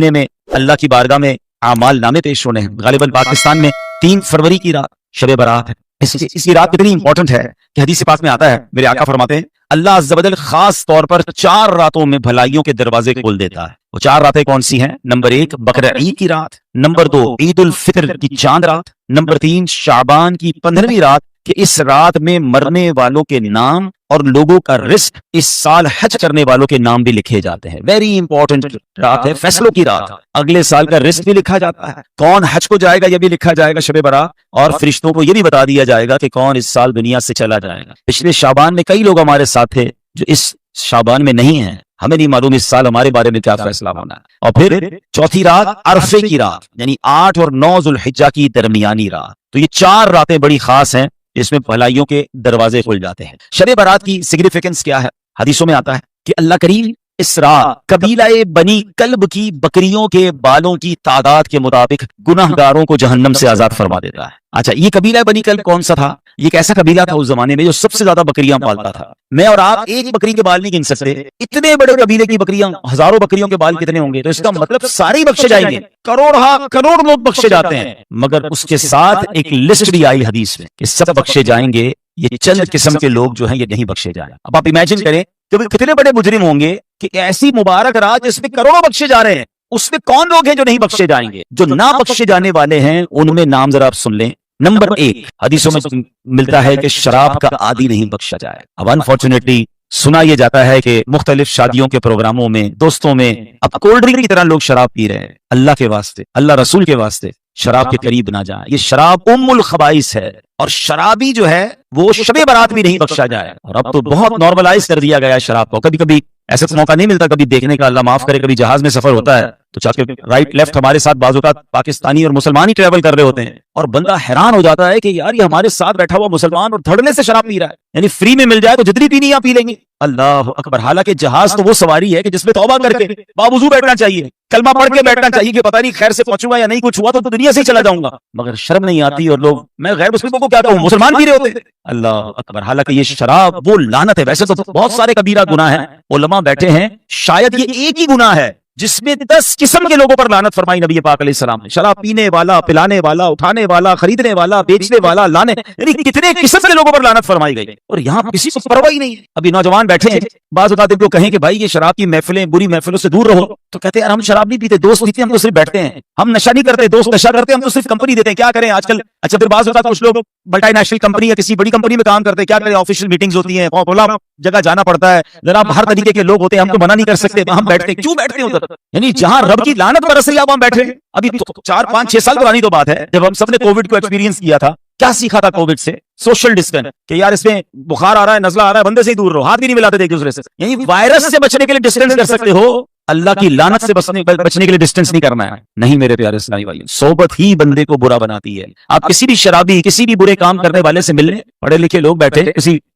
میں اللہ کی بارگاہ میں اعمال نامے پیش ہونے ہیں. غالباً پاکستان میں 3 فروری کی رات شب برات ہے. اس کی رات کتنی امپورٹنٹ ہے کہ حدیث پاک میں آتا ہے, میرے آقا فرماتے ہیں اللہ عز و جل خاص طور پر 4 راتوں میں بھلائیوں کے دروازے کھول دیتا ہے. وہ 4 راتیں کون سی ہیں؟ نمبر 1 بقرہ عید کی رات, نمبر 2 عید الفطر کی چاند رات, نمبر 3 شعبان کی 15ویں رات کہ اس رات میں مرنے والوں کے نام اور لوگوں کا رزق اس سال حج کرنے والوں کے نام بھی لکھے جاتے ہیں. ویری امپورٹنٹ رات ہے, فیصلوں کی رات. اگلے سال کا رزق بھی لکھا جاتا ہے, کون حج کو جائے گا یہ بھی لکھا جائے گا شب برات, اور فرشتوں کو یہ بھی بتا دیا جائے گا کہ کون اس سال دنیا سے چلا جائے گا. پچھلے شعبان میں کئی لوگ ہمارے ساتھ تھے جو اس شعبان میں نہیں ہیں, ہمیں نہیں معلوم اس سال ہمارے بارے میں کیا فیصلہ ہونا ہے. اور پھر چوتھی رات عرفے کی رات, یعنی 8 اور 9 ذوالحجہ کی درمیانی رات. تو یہ 4 راتیں بڑی خاص ہیں جس میں بھلائیوں کے دروازے کھل جاتے ہیں. شب برات کی سگنیفیکنس کیا ہے؟ حدیثوں میں آتا ہے کہ اللہ کریم اس رات قبیلہ بنی کلب کی بکریوں کے بالوں کی تعداد کے مطابق گناہ گاروں کو جہنم سے آزاد فرما دیتا ہے. اچھا, یہ قبیلہ بنی کلب کون سا تھا؟ یہ ایک ایسا قبیلہ تھا اس زمانے میں جو سب سے زیادہ بکریاں پالتا تھا. میں اور آپ ایک بکری کے بال نہیں گن سکتے, اتنے بڑے قبیلے کی بکریاں, ہزاروں بکریوں کے بال کتنے ہوں گے؟ تو اس کا مطلب سارے بخشے جائیں گے, کروڑ لوگ بخشے جاتے ہیں. مگر اس کے ساتھ ایک لسٹ بھی آئی حدیث میں کہ سب بخشے جائیں گے, یہ چند قسم کے لوگ جو ہیں یہ نہیں بخشے جائیں. اب آپ امیجن کریں کہ کتنے بڑے مجرم ہوں گے کہ ایسی مبارک رات جس میں کروڑوں بخشے جا رہے ہیں, اس میں کون لوگ ہیں جو نہیں بخشے جائیں گے؟ جو نہ بخشے جانے والے ہیں ان میں نام ذرا آپ سن لیں. نمبر 1 حدیثوں میں ملتا ہے کہ شراب کا عادی نہیں بخشا جائے. اب انفارچونیٹلی سنا یہ جاتا ہے کہ مختلف شادیوں کے پروگراموں میں, دوستوں میں اب کولڈ ڈرنک کی طرح لوگ شراب پی رہے ہیں. اللہ کے واسطے, اللہ رسول کے واسطے شراب کے قریب نہ جائیں. یہ شراب الخبائث ہے, اور شرابی جو ہے وہ شب برات بھی نہیں بخشا جائے. اور اب تو بہت نارملائز کر دیا گیا شراب کو. کبھی کبھی ایسا موقع نہیں ملتا کبھی دیکھنے کا, اللہ معاف کرے, کبھی جہاز میں سفر ہوتا ہے تو چاہے رائٹ لیفٹ ہمارے ساتھ بعض اوقات پاکستانی اور مسلمان ہی ٹریول کر رہے ہوتے ہیں, اور بندہ حیران ہو جاتا ہے کہ یار یہ ہمارے ساتھ بیٹھا ہوا مسلمان اور دھڑنے سے شراب پی رہا ہے, یعنی فری میں مل جائے تو جتنی پینی آپ پی لیں گے. اللہ اکبر. حالانکہ جہاز تو وہ سواری ہے کہ جس میں توبہ کر کے باوضو بیٹھنا چاہیے, کلمہ پڑھ کے بیٹھنا چاہیے کہ پتہ نہیں خیر سے پہنچوں گا یا نہیں, کچھ ہوا تو دنیا سے ہی چلا جاؤں گا. مگر شرم نہیں آتی, اور لوگ میں غیر مسلموں کو کیا کہوں, مسلمان پی رہے ہوتے. اللہ اکبر. حالانکہ یہ شراب وہ لعنت ہے. ویسے تو بہت سارے کبیرہ گناہ ہیں, علماء بیٹھے ہیں, شاید یہ ایک ہی گناہ ہے جس میں 10 قسم کے لوگوں پر لعنت فرمائی نبی پاک علیہ السلام نے. شراب پینے والا, پلانے والا, اٹھانے والا, خریدنے والا, بیچنے والا, لانے, یعنی کتنے قسم کے لوگوں پر لعنت فرمائی گئی, اور یہاں کسی کو پرواہ ہی نہیں ہے. ابھی نوجوان بیٹھے ہیں, بعض اوقات ان کو کہیں کہ بھائی یہ شراب کی محفلیں, بری محفلوں سے دور رہو, تو کہتے ہیں یار ہم شراب نہیں پیتے, دوست پیتے, ہم تو صرف بیٹھتے ہیں. ہم نشہ نہیں کرتے, دوست نشہ کرتے, ہم تو صرف کمپنی دیتے ہیں. کیا کریں آج کل؟ اچھا پھر بعض اوقات کچھ لوگ ملٹی نیشنل کمپنی یا کسی بڑی کمپنی میں کام کرتے ہیں, کیا کریں, آفیشیل میٹنگز ہوتی ہیں, جگہ جانا پڑتا ہے, جناب ہر طریقے کے لوگ ہوتے ہیں, ہم کو منع نہیں کر سکتے, ہم بیٹھتے ہیں. کیوں بیٹھتے ہیں ادھر؟ یعنی جہاں رب کی لعنت برس رہی ہے ہم بیٹھے ہیں. ابھی 4 5 6 سال پرانی تو بات ہے جب ہم سب نے کووڈ کو ایکسپیرینس کیا تھا. کیا سیکھا تھا کووڈ سے؟ سوشل ڈسٹینس, کہ یار اس میں بخار آ رہا ہے, نزلہ آ رہا ہے, بندے سے ہی دور رہو, ہاتھ بھی نہیں ملاتے ایک دوسرے سے. یعنی وائرس سے بچنے کے لیے ڈسٹینس کر سکتے ہو, اللہ کی لعنت سے بچنے کے لیے ڈسٹینس نہیں کرنا ہے. نہیں میرے پیارے اسلامی بھائی, صحبت ہی بندے کو برا بناتی ہے. آپ کسی بھی شرابی, کسی بھی برے کام کرنے والے سے ملنے, پڑھے لکھے لوگ بیٹھے,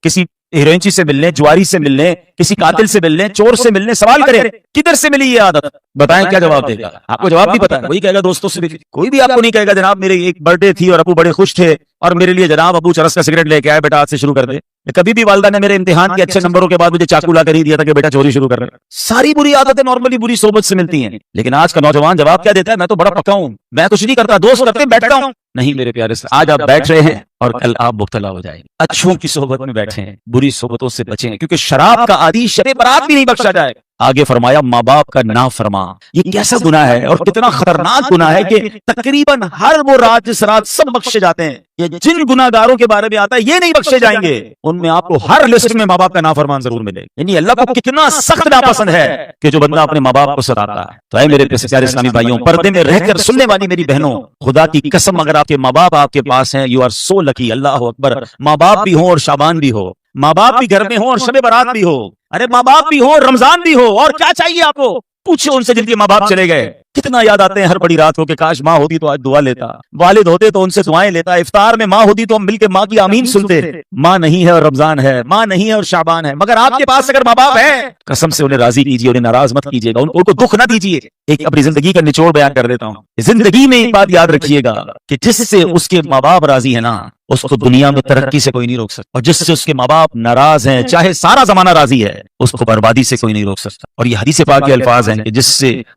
کسی ہیروئنچی سے ملنے, جواری سے ملنے, کسی قاتل سے ملنے, چور سے ملنے, سوال کریں کدھر سے ملی یہ عادت, بتائیں کیا جواب دے گا؟ آپ کو جواب نہیں پتا ہے. وہی کہے گا دوستوں سے, کوئی بھی آپ کو نہیں کہے گا جناب میرے ایک برتھ ڈے تھی اور ابو بڑے خوش تھے اور میرے لیے جناب ابو چرس کا سگریٹ لے کے آئے, بیٹا آج سے شروع کر دے. کبھی بھی والدہ نے میرے امتحان کے اچھے نمبروں کے بعد مجھے چاقو لا کر ہی دیا تھا کہ بیٹا چوری شروع کر رہا ہے. ساری بری عادتیں نارملی بری صحبت سے ملتی ہیں. لیکن آج کا نوجوان جواب کیا دیتا ہے؟ میں تو بڑا پکا ہوں, میں کچھ نہیں کرتا, دوست کرتے بیٹھتا ہوں. نہیں میرے پیارے سے, آج آپ بیٹھ رہے ہیں اور کل آپ مبتلا ہو جائیں گے. اچھوں کی صحبت میں بیٹھے ہیں, بری صحبتوں سے بچیں, کیونکہ شراب کا عادی شب برات بھی نہیں بخشا جائے. آگے فرمایا ماں باپ کا نافرما. یہ کیسا گناہ ہے اور کتنا خطرناک گناہ ہے کہ تقریباً ہر وہ رات جس رات سب بخشے جاتے ہیں, یہ جن گناہ گاروں کے بارے میں آتا ہے یہ نہیں بخشے جائیں گے, ان میں آپ کو ہر لسٹ میں ماں باپ کا نافرمان ضرور ملے. یعنی اللہ کو کتنا سخت ناپسند ہے کہ جو بندہ اپنے ماں باپ کو ستاتا ہے. تو اے میرے پیارے اسلامی بھائیوں, پردے میں رہ کر سننے والی میری بہنوں, خدا کی قسم اگر آپ کے ماں باپ آپ کے پاس ہیں, یو آر سو لکی. اللہ اکبر. ماں باپ بھی ہوں اور شعبان بھی ہو, ماں باپ بھی گھر میں ہوں اور شب برات بھی ہو, ارے ماں باپ بھی ہو, رمضان بھی ہو, اور کیا چاہیے آپ کو؟ پوچھو ان سے جن کے ماں باپ چلے گئے, کتنا یاد آتے ہیں ہر بڑی رات کو کہ کاش ماں ہوتی تو آج دعا لیتا, والد ہوتے تو ان سے دعائیں لیتا, افطار میں ماں ہوتی تو ہم مل کے ماں کی آمین سنتے. ماں نہیں ہے اور رمضان ہے, ماں نہیں ہے اور شعبان ہے, مگر آپ کے پاس اگر ماں باپ ہے, قسم سے انہیں راضی کیجیے, انہیں ناراض مت کیجیے گا, ان کو دکھ نہ دیجیے. ایک اپنی زندگی کا نچوڑ بیان کر دیتا ہوں. زندگی میں ایک بات یاد رکھیے گا کہ جس سے اس کے ماں باپ راضی ہے نا, اس کو دنیا میں ترقی سے کوئی نہیں روک سکتا, اور جس سے اس کے ماں باپ ناراض ہیں, چاہے سارا زمانہ راضی ہے, اس کو بربادی سے کوئی نہیں روک سکتا. اور یہ حدیث پاک کے الفاظ ہیں کہ جس سے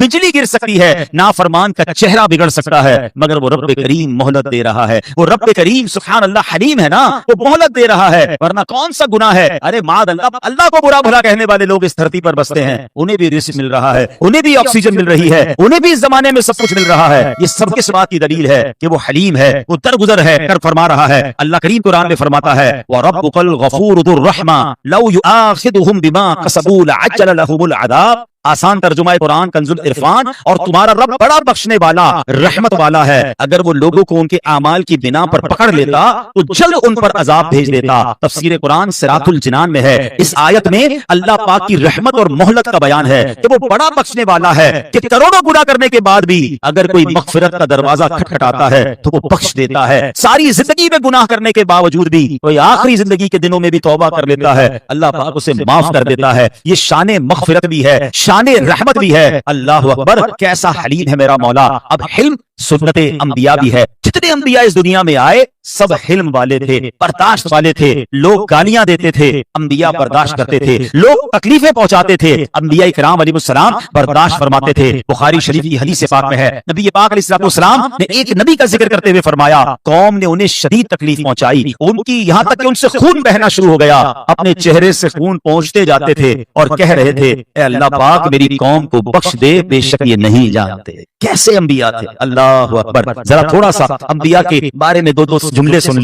بجلی گر سکتی ہے, نافرمان کا چہرہ بگڑ سکتا ہے, مگر وہ رب کریم مہلت دے رہا ہے. وہ رب کریم سبحان اللہ حلیم ہے نا, وہ مہلت دے رہا ہے. ورنہ کون سا گناہ ہے؟ ارے معاذ اللہ, اللہ کو برا بھلا کہنے والے لوگ اس دھرتی پر بستے ہیں, انہیں بھی رزق مل رہا ہے, انہیں بھی آکسیجن مل رہی ہے, انہیں بھی اس زمانے میں سب کچھ مل رہا ہے. یہ سب کس بات کی دلیل ہے کہ وہ حلیم ہے, وہ درگزر ہے کر فرما رہا ہے. اللہ کریم قرآن میں فرماتا ہے وَرَبُّكَ الْغَفُورُ ذُو الرَّحْمَةِ لَوْ يُؤَاخِذُهُم بِمَا كَسَبُوا لَعَجَّلَ لَهُمُ الْعَذَابَ. آسان ترجمہ قرآن کنز العرفان. اور تمہارا رب بڑا بخشنے والا رحمت والا ہے, اگر وہ لوگوں کو ان کے اعمال کی بنا پر پکڑ لیتا تو جلد ان پر عذاب بھیج دیتا. تفسیر قرآن صراط الجنان میں ہے. اس آیت میں اللہ پاک کی رحمت اور مہلت کا بیان ہے کہ وہ بڑا بخشنے والا ہے کہ کروڑوں گناہ کرنے کے بعد بھی اگر کوئی مغفرت کا دروازہ کھٹکھٹاتا ہے تو وہ بخش دیتا ہے. ساری زندگی میں گناہ کرنے کے باوجود بھی کوئی آخری زندگی کے دنوں میں بھی توبہ کر لیتا ہے, اللہ پاک اسے معاف کر دیتا ہے. یہ شان مغفرت بھی ہے, شان رحمت بھی ہے. اللہ اکبر, کیسا حلیم ہے میرا مولا. اب حلم سنت انبیاء بھی ہے. جتنے انبیاء اس دنیا میں آئے سب حلم والے تھے, برداشت والے تھے. لوگ گالیاں دیتے تھے, انبیاء برداشت کرتے تھے. لوگ تکلیفیں پہنچاتے تھے, انبیاء کرام علیہ السلام برداشت فرماتے تھے. بخاری شریف کی حدیث پاک میں ہے, نبی پاک علیہ السلام نے ایک نبی کا ذکر کرتے ہوئے فرمایا قوم نے انہیں شدید تکلیف پہنچائی, ان کی یہاں تک کہ ان سے خون بہنا شروع ہو گیا. اپنے چہرے سے خون پہنچتے جاتے تھے اور کہہ رہے تھے اے اللہ پاک میری قوم کو بخش دے, بے شک یہ نہیں جانتے. کیسے انبیاء تھے, اللہ اکبر. ذرا تھوڑا سا انبیاء کے بارے میں دو جملے سن